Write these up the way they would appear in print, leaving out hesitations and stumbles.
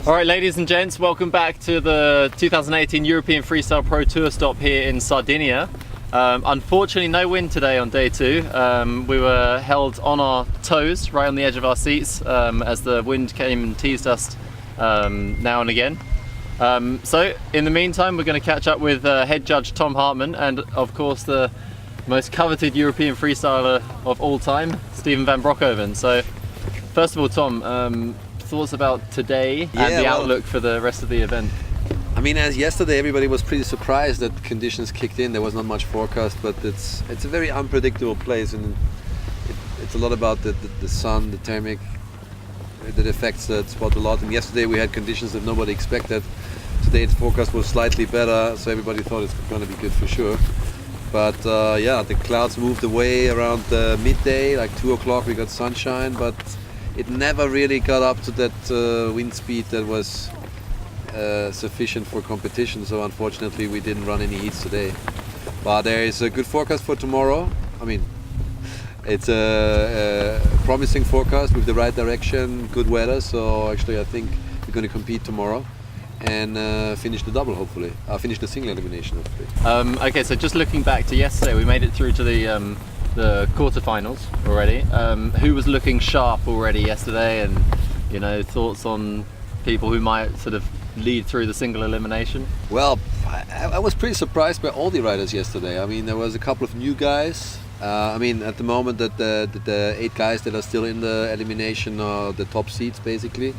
All right, ladies and gents, welcome back to the 2018 European Freestyle Pro Tour stop here in Sardinia. Unfortunately, no wind today on day two. We were held on our toes, right on the edge of our seats, as the wind came and teased us now and again. So, in the meantime, we're going to catch up with head judge Tom Hartmann and, of course, the most coveted European freestyler of all time, Steven Van Broeckhoven. So, first of all, Tom, thoughts about today and the outlook for the rest of the event? I mean, as yesterday, everybody was pretty surprised that conditions kicked in. There was not much forecast, but it's a very unpredictable place, and it's a lot about the sun, the thermic, that affects the spot a lot. And yesterday we had conditions that nobody expected. Today's forecast was slightly better, so everybody thought it's going to be good for sure. But yeah, the clouds moved away around midday, like 2 o'clock. We got sunshine, but it never really got up to that wind speed that was sufficient for competition. So unfortunately, we didn't run any heats today. But there is a good forecast for tomorrow. I mean, it's a promising forecast with the right direction, good weather. So actually, I think we're going to compete tomorrow and finish the double, hopefully. Finish the single elimination, hopefully. Okay, so just looking back to yesterday, we made it through to the quarterfinals already. Who was looking sharp already yesterday, and thoughts on people who might sort of lead through the single elimination? Well, I was pretty surprised by all the riders yesterday. I mean, there was a couple of new guys. I mean, at the moment that the 8 guys that are still in the elimination are the top seeds basically.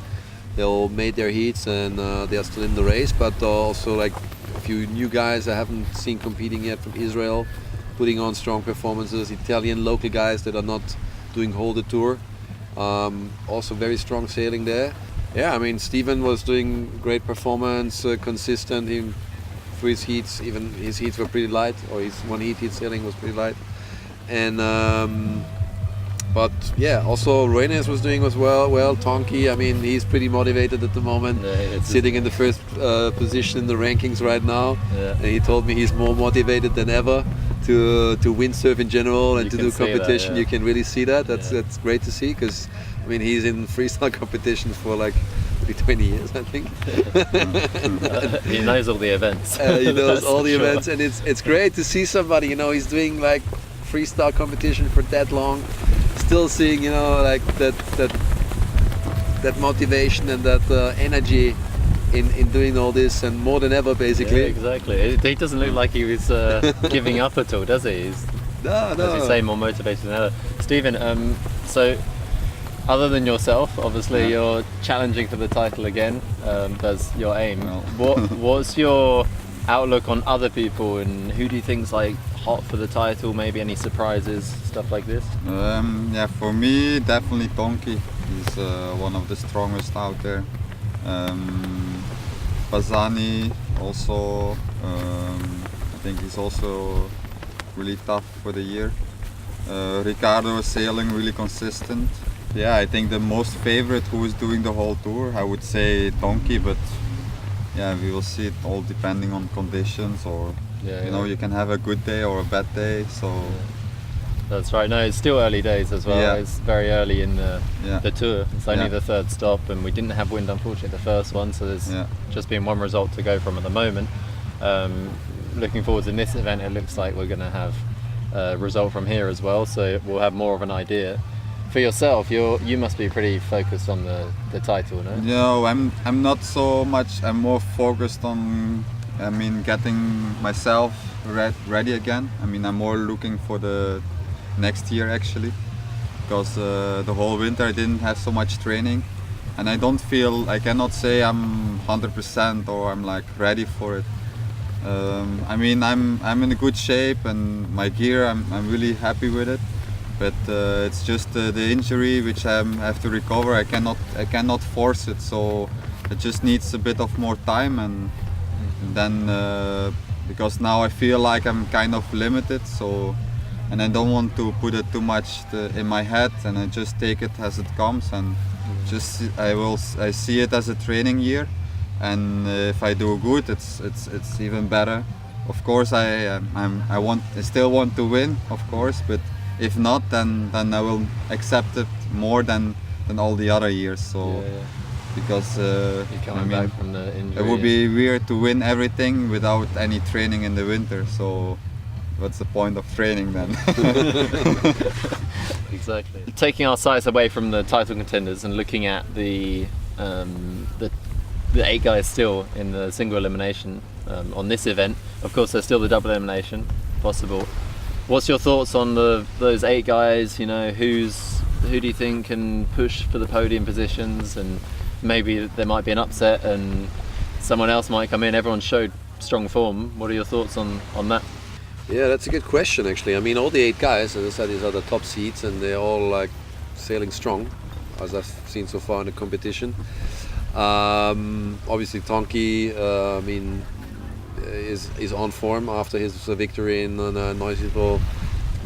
They all made their heats and they are still in the race, but also like a few new guys I haven't seen competing yet from Israel, putting on strong performances. Italian local guys that are not doing whole the tour. Also very strong sailing there. Yeah, I mean, Steven was doing great performance, consistent for his heats. Even his heats were pretty light, or his one heat sailing was pretty light. And but yeah, also Reines was doing as well. Tonki, I mean, he's pretty motivated at the moment, sitting in the first position in the rankings right now. Yeah. And he told me he's more motivated than ever to windsurf in general and to do competition. You can really see that. That's great to see, because I mean, he's in freestyle competition for like maybe 20 years, I think. He knows all the events. He knows all the events, and it's great to see somebody, he's doing like freestyle competition for that long, still seeing, like that motivation and that energy in doing all this, and more than ever, basically. Yeah, exactly. He doesn't look like he was giving up at all, does he? No. As you say, more motivated than ever. Steven, so other than yourself, obviously you're challenging for the title again. That's your aim. What's your outlook on other people, and who do you think's like hot for the title? Maybe any surprises, stuff like this? Yeah, for me, definitely Tonki. He's one of the strongest out there. Bazzani also, I think he's also really tough for the year. Ricardo is sailing really consistent. Yeah, I think the most favorite who is doing the whole tour, I would say Tonki, but yeah, we will see it all depending on conditions, or you can have a good day or a bad day. So that's right. No, it's still early days as well. Yeah. It's very early in the tour. It's only the third stop, and we didn't have wind, unfortunately, the first one. So there's just been one result to go from at the moment. Looking forward to this event, it looks like we're going to have a result from here as well. So we'll have more of an idea. For yourself, you must be pretty focused on the title, no? No, I'm not so much. I'm more focused on, getting myself ready again. I mean, I'm more looking for the next year actually, because the whole winter I didn't have so much training, and I cannot say I'm 100% or I'm like ready for it. I'm in a good shape, and my gear, I'm really happy with it. But it's just the injury which I have to recover. I cannot force it, so it just needs a bit of more time, and then because now I feel like I'm kind of limited, and I don't want to put it too much in my head, and I just take it as it comes, and I see it as a training year, and if I do good, it's even better. Of course, I still want to win, of course, but if not, then I will accept it more than all the other years. So because You're coming back from the injury. it would be weird to win everything without any training in the winter. So what's the point of training then? Exactly. Taking our sights away from the title contenders and looking at the 8 guys still in the single elimination on this event. Of course, there's still the double elimination possible. What's your thoughts on those 8 guys? You know, who do you think can push for the podium positions, and maybe there might be an upset and someone else might come in. Everyone showed strong form. What are your thoughts on that? Yeah, that's a good question actually. I mean, all the 8 guys, as I said, these are the top seeds, and they're all like sailing strong, as I've seen so far in the competition. Obviously, Tonki, I mean, is on form after his victory in Neusiedl,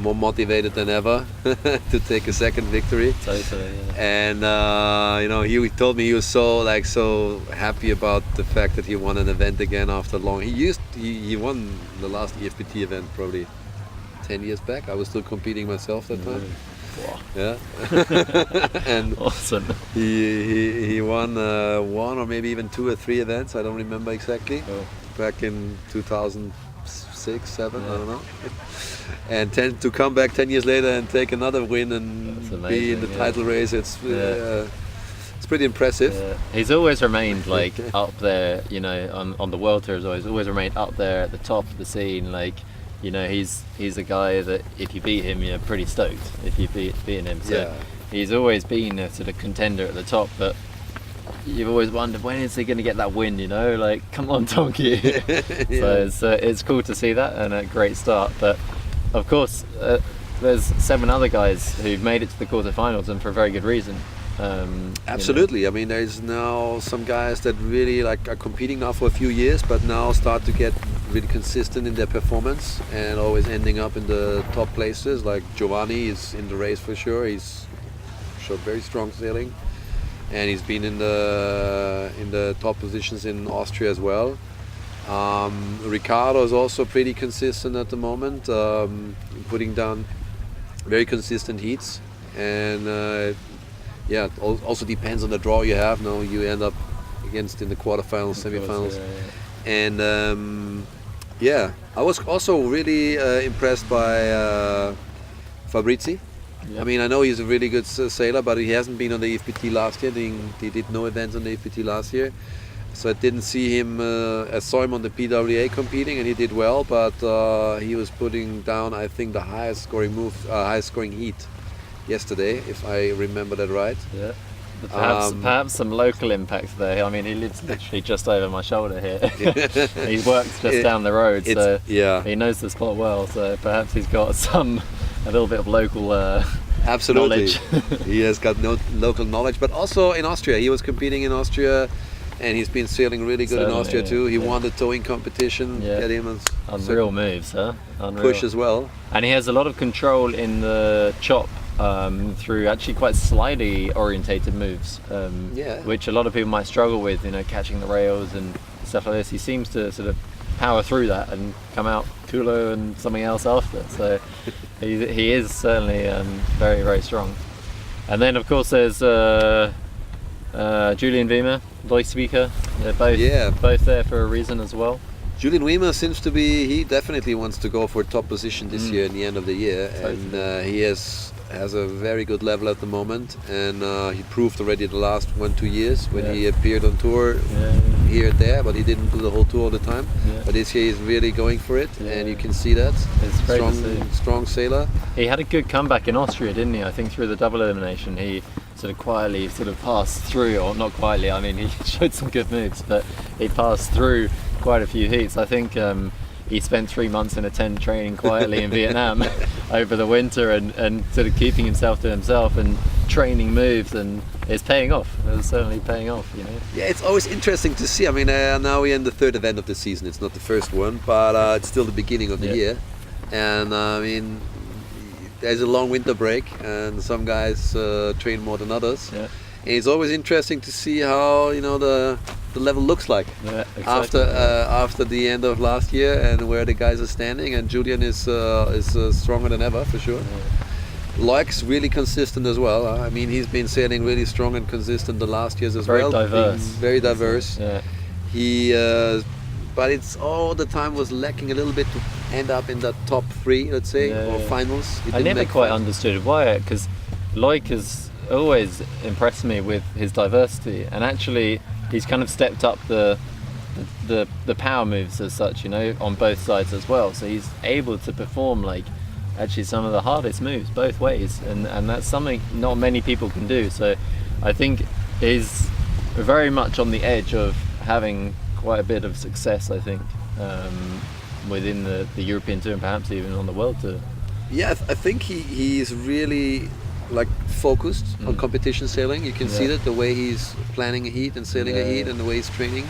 more motivated than ever to take a second victory. Totally, yeah. And you know, he told me he was so happy about the fact that he won an event again after long. He won the last EFPT event probably 10 years back. I was still competing myself that time. Wow. Yeah. And awesome. He won 1 or maybe even 2 or 3 events. I don't remember exactly. Oh. Back in 2006, 7, I don't know. And to come back 10 years later and take another win and be in the title race, it's pretty impressive. Yeah. He's always remained like up there, you know, on the world tour. He's always remained up there at the top of the scene. Like, you know, he's a guy that if you beat him, you're pretty stoked if you beating him. So he's always been a sort of contender at the top, but you've always wondered, when is he going to get that win, you know, like, come on, Tonki. So it's cool to see that, and a great start. But of course, there's 7 other guys who've made it to the quarterfinals, and for a very good reason. Absolutely. You know. I mean, there's now some guys that really are competing now for a few years, but now start to get really consistent in their performance and always ending up in the top places. Like Giovanni is in the race for sure. He's showed very strong sailing, and he's been in the top positions in Austria as well. Ricardo is also pretty consistent at the moment, putting down very consistent heats, and yeah, also depends on the draw you have. Now you end up against in the quarterfinals, semifinals, and yeah, I was also really impressed by Fabrizi. Yeah. I mean, I know he's a really good sailor, but he hasn't been on the EFPT last year. He did no events on the EFPT last year, so I didn't see him. I saw him on the PWA competing, and he did well, but he was putting down, I think, the highest scoring heat yesterday, if I remember that right. Yeah. Perhaps some local impact there. I mean, he lives literally just over my shoulder here. He works just down the road, so he knows the spot well. So perhaps he's got a little bit of local absolutely knowledge. He has got no local knowledge, but also in Austria. He was competing in Austria, and he's been sailing really good in Austria too. He won the towing competition. Get him unreal moves, huh? Unreal. Push as well. And he has a lot of control in the chop. Through actually quite slidey orientated moves, which a lot of people might struggle with, you know, catching the rails and stuff like this. He seems to sort of power through that and come out cooler and something else after. So he is certainly very, very strong. And then of course there's Julian Wiemer, Loiswieker. They're both there for a reason as well. Julian Wiemer seems to be, he definitely wants to go for a top position this year in the end of the year, and he has a very good level at the moment, and he proved already the last 1-2 years when he appeared on tour here and there, but he didn't do the whole tour all the time. But this year he's really going for it, and you can see that. It's strong sailor. He had a good comeback in Austria, didn't he? I think through the double elimination he sort of quietly passed through, or not quietly, I mean, he showed some good moves, but he passed through quite a few heats. I think he spent 3 months in a tent training quietly in Vietnam over the winter, and sort of keeping himself to himself and training moves, and it's paying off. It's certainly paying off, you know. Yeah, it's always interesting to see. I mean, now we're in the 3rd event of the season. It's not the first one, but it's still the beginning of the year, and I mean, there's a long winter break, and some guys train more than others. And it's always interesting to see how, you know, the level looks like after the end of last year, and where the guys are standing. And Julian is stronger than ever for sure. Loic's really consistent as well. I mean, he's been sailing really strong and consistent the last years as Very well. diverse. Very diverse. Yeah. He, but it's all the time was lacking a little bit to end up in the top 3, let's say, or finals. He I didn't never make quite finals. understood why, because Loic has always impressed me with his diversity, and actually he's kind of stepped up the power moves as such, you know, on both sides as well. So he's able to perform like actually some of the hardest moves both ways, and that's something not many people can do. So I think he's very much on the edge of having quite a bit of success, I think, within the European Tour and perhaps even on the World Tour. Yeah, I think he's really like focused on competition sailing. You can see that the way he's planning a heat and sailing a heat and the way he's training.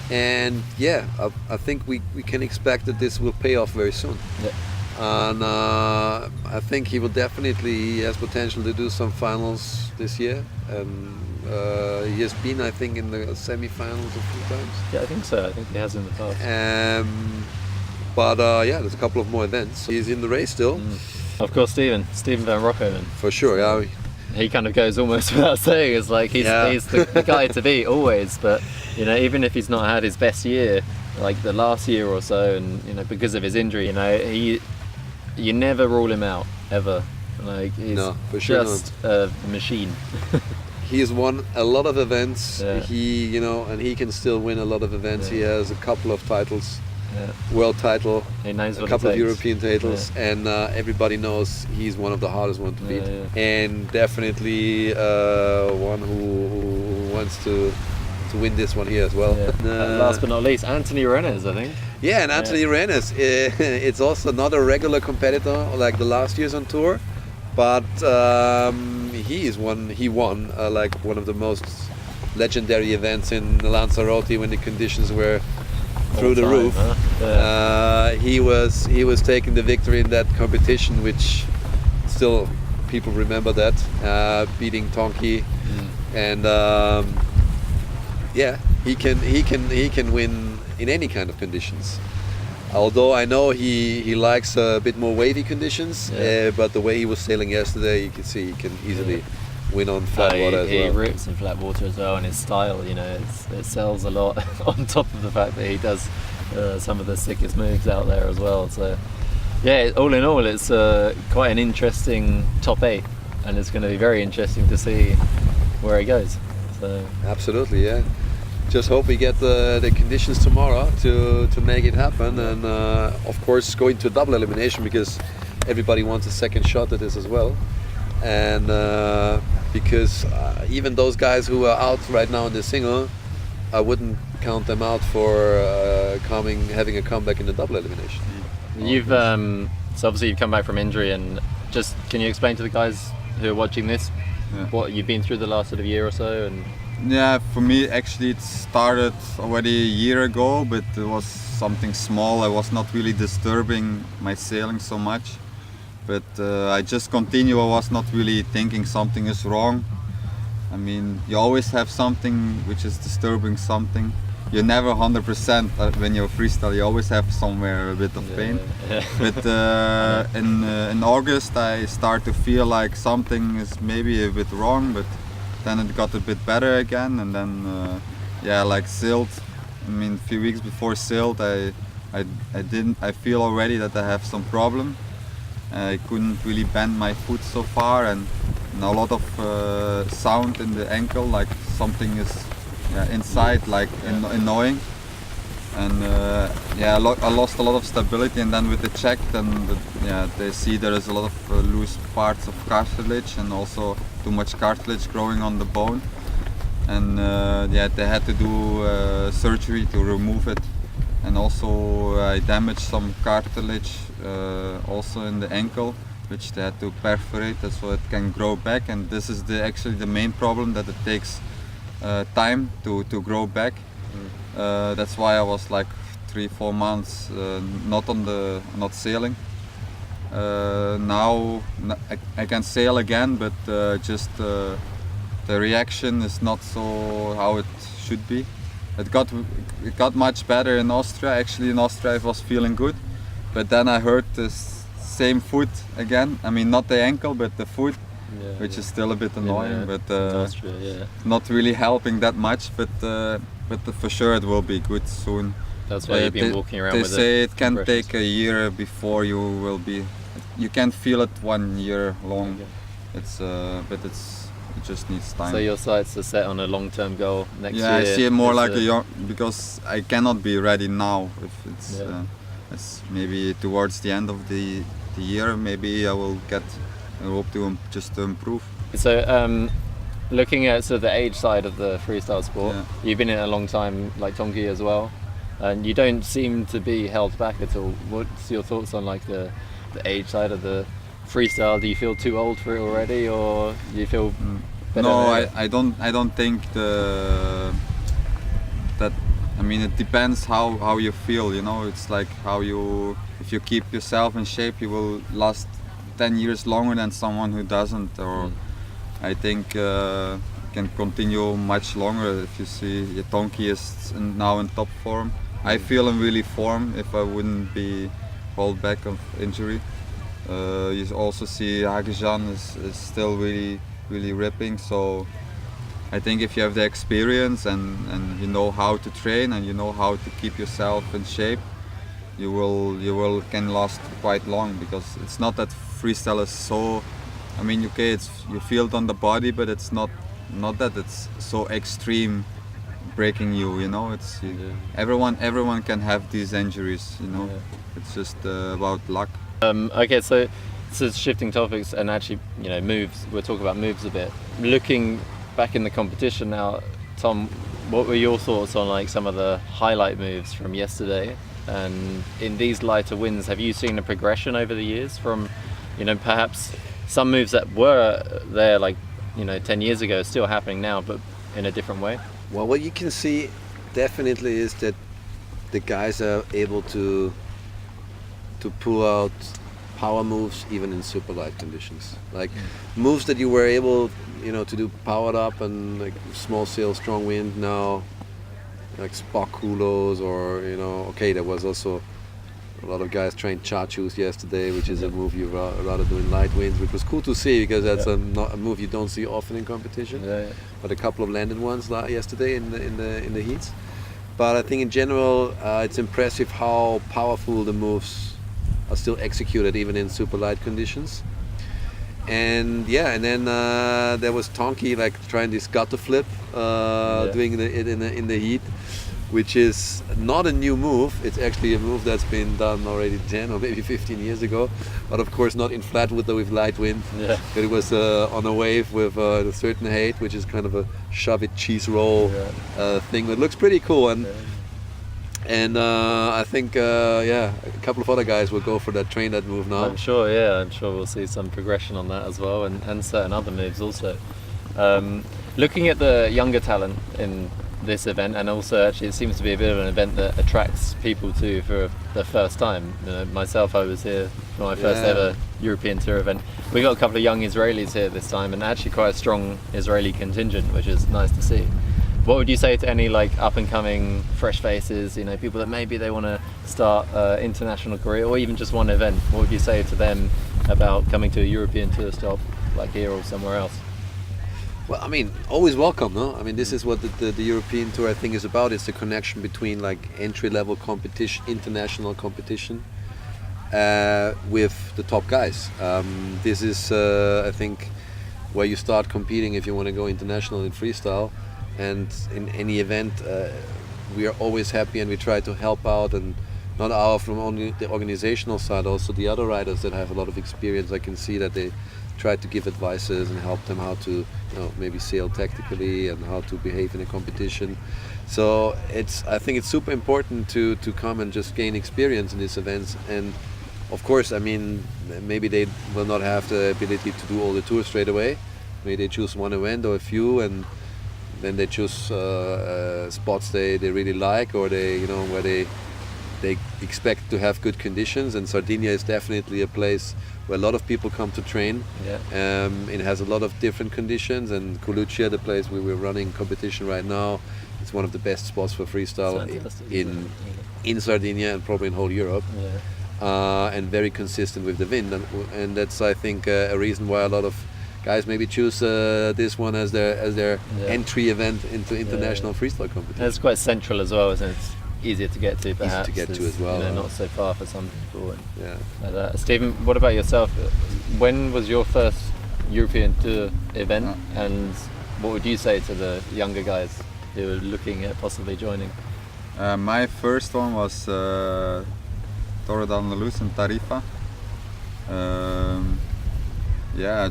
And yeah, I think we can expect that this will pay off very soon. Yeah. And I think he will he has potential to do some finals this year. He has been, I think, in the semi-finals a few times. Yeah, I think so. I think he has in the past. But yeah, there's a couple of more events. He's in the race still. Of course, Steven Van Broeckhoven. For sure, yeah. He kind of goes almost without saying. It's like he's the guy to beat always. But you know, even if he's not had his best year, like the last year or so, and you know, because of his injury, you know, you never rule him out ever. Like he's for sure just a machine. He's won a lot of events. Yeah. He, and he can still win a lot of events. Yeah. He has a couple of titles. Yeah. World title, He knows a what couple it of takes. European titles, and everybody knows he's one of the hardest ones to beat, Yeah. and definitely one who wants to win this one here as well. Yeah. And last but not least, Anthony Rennes, I think. Yeah, and Anthony Rennes, it's also not a regular competitor like the last years on tour, but he won like one of the most legendary events in Lanzarote when the conditions were through the roof. Huh? Yeah. He was taking the victory in that competition, which still people remember that, beating Tonki, and yeah, he can win in any kind of conditions. Although I know he likes a bit more wavy conditions, but the way he was sailing yesterday, you can see he can easily win on flat water as well. He rips in flat water as well, and his style, you know, it sells a lot on top of the fact that he does some of the sickest moves out there as well. So yeah, all in all, it's quite an interesting top 8, and it's going to be very interesting to see where he goes. So absolutely, yeah. Just hope we get the conditions tomorrow to make it happen, and of course going to double elimination, because everybody wants a second shot at this as well, and because even those guys who are out right now in the single, I wouldn't count them out for having a comeback in the double elimination. you've so obviously you've come back from injury, and just can you explain to the guys who are watching this what you've been through the last sort of year or so? And yeah, for me actually it started already a year ago, but it was something small. I was not really disturbing my sailing so much, but I just continue. I was not really thinking something is wrong. I mean, you always have something which is disturbing something. You're never 100% when you're freestyle. You always have somewhere a bit of pain. But in August I start to feel like something is maybe a bit wrong, but then it got a bit better again, and then like Silt. I mean, a few weeks before Silt, I feel already that I have some problem. I couldn't really bend my foot so far, and a lot of sound in the ankle, like something is inside, like annoying. And I lost a lot of stability, and then with the check, then they see there is a lot of loose parts of cartilage, and also too much cartilage growing on the bone, and they had to do surgery to remove it, and also I damaged some cartilage also in the ankle, which they had to perforate it so it can grow back, and this is actually the main problem, that it takes time to grow back. That's why I was like 3-4 months not sailing. Now I can sail again, but just the reaction is not so how it should be. It got much better in Austria. Actually, in Austria I was feeling good, but then I heard this same foot again. I mean, not the ankle, but the foot, which is still a bit annoying, but not really helping that much. But for sure it will be good soon. That's why you've been walking around with it. They say it can take a year before you will be. You can feel it 1 year long. But it just needs time. So your sights are set on a long-term goal next year. Yeah, I see it more like a young, because I cannot be ready now. If it's maybe towards the end of the year, maybe I will get. I hope to just to improve. So looking at sort of the age side of the freestyle sport, you've been in it a long time, like Tonki as well, and you don't seem to be held back at all. What's your thoughts on like the age side of the freestyle? Do you feel too old for it already, or do you feel better? No, I don't think that. I mean, it depends how you feel. You know, it's like if you keep yourself in shape, you will last 10 years longer than someone who doesn't. Or I think can continue much longer. If you see Tonki is now in top form, I feel in really form. If I wouldn't be held back of injury. You also see Hagejan is still really ripping. So I think if you have the experience and you know how to train and you know how to keep yourself in shape, you can last quite long, because it's not that freestyle is so. I mean, okay, you feel it on the body, but it's not that it's so extreme, breaking you. You know, it's everyone can have these injuries. You know, it's just about luck. Okay, so shifting topics and actually, moves. We'll talk about moves a bit. Looking back in the competition now, Tom, what were your thoughts on like some of the highlight moves from yesterday? And in these lighter wins, have you seen a progression over the years from, perhaps some moves that were there like, 10 years ago still happening now, but in a different way? Well, what you can see definitely is that the guys are able to pull out power moves even in super light conditions. Like moves that you were able, to do powered up and like small sail, strong wind now, like Spock hulos, or okay, there was also a lot of guys trying chachus yesterday, which is a move you rather do in light winds, which was cool to see, because that's not a move you don't see often in competition. But a couple of landed ones yesterday in the heats. But I think in general it's impressive how powerful the moves are still executed even in super light conditions. And then there was Tonki like trying this gutter flip, doing it in the heat, which is not a new move. It's actually a move that's been done already 10 or maybe 15 years ago, but of course not in flat weather with light wind. It was on a wave with a certain height, which is kind of a shove it cheese roll thing that looks pretty cool. And I think a couple of other guys will go for train that move now. I'm sure we'll see some progression on that as well, and certain other moves also. Looking at the younger talent in this event, and also actually it seems to be a bit of an event that attracts people to for the first time. Myself, I was here for my first ever European Tour event. We got a couple of young Israelis here this time, and actually quite a strong Israeli contingent, which is nice to see. What would you say to any like up and coming fresh faces, people that maybe they want to start international career or even just one event? What would you say to them about coming to a European Tour stop like here or somewhere else? Well, I mean, always welcome, no? I mean, this is what the European Tour, I think, is about. It's the connection between like entry-level competition, international competition, with the top guys. This is, I think, where you start competing if you want to go international in freestyle. And in any event, we are always happy, and we try to help out, and not from only the organizational side, also the other riders that have a lot of experience. I can see that they try to give advices and help them how to maybe sail tactically and how to behave in a competition. So I think it's super important to come and just gain experience in these events. And of course, I mean, maybe they will not have the ability to do all the tours straight away. Maybe they choose one event or a few, and then they choose spots they really like, or where they expect to have good conditions. And Sardinia is definitely a place where a lot of people come to train. It has a lot of different conditions, and Coluccia, the place where we're running competition right now, it's one of the best spots for freestyle in Sardinia and probably in whole Europe. and very consistent with the wind, and that's I think a reason why a lot of guys maybe choose this one as their entry event into international freestyle competition. And it's quite central as well, isn't it? It's easier to get to, perhaps. Easy to get to as well. Not so far for some people. Yeah. Steven, what about yourself? When was your first European Tour event, and what would you say to the younger guys who are looking at possibly joining? My first one was Torre d'Andalus in Tarifa.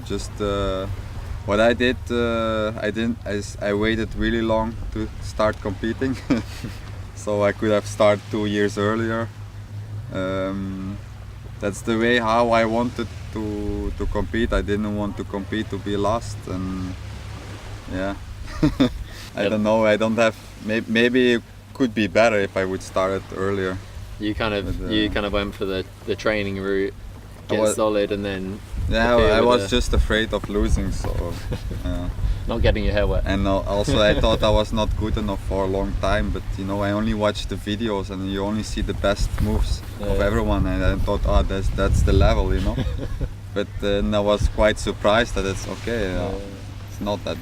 Just what I did, I waited really long to start competing, so I could have started 2 years earlier. That's the way how I wanted to compete. I didn't want to compete to be last, and I don't know. I don't have. Maybe it could be better if I would start it earlier. You kind of went for the training route, get solid, and then. Yeah, I was just afraid of losing, so not getting your hair wet. And also I thought I was not good enough for a long time, but I only watched the videos and you only see the best moves of everyone, and I thought, that's the level, But then I was quite surprised that it's okay. It's not that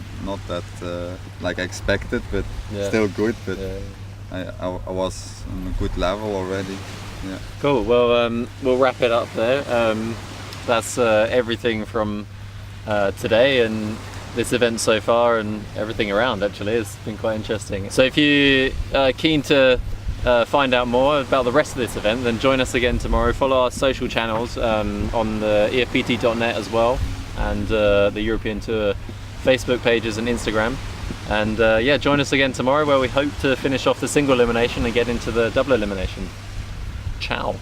like I expected, but still good. But I was on a good level already. Yeah. Cool. Well, we'll wrap it up there. That's everything from today and this event so far, and everything around. Actually, it's been quite interesting. So if you are keen to find out more about the rest of this event, then join us again tomorrow. Follow our social channels on the EFPT.net as well, and the European Tour Facebook pages and Instagram. And join us again tomorrow, where we hope to finish off the single elimination and get into the double elimination. Ciao.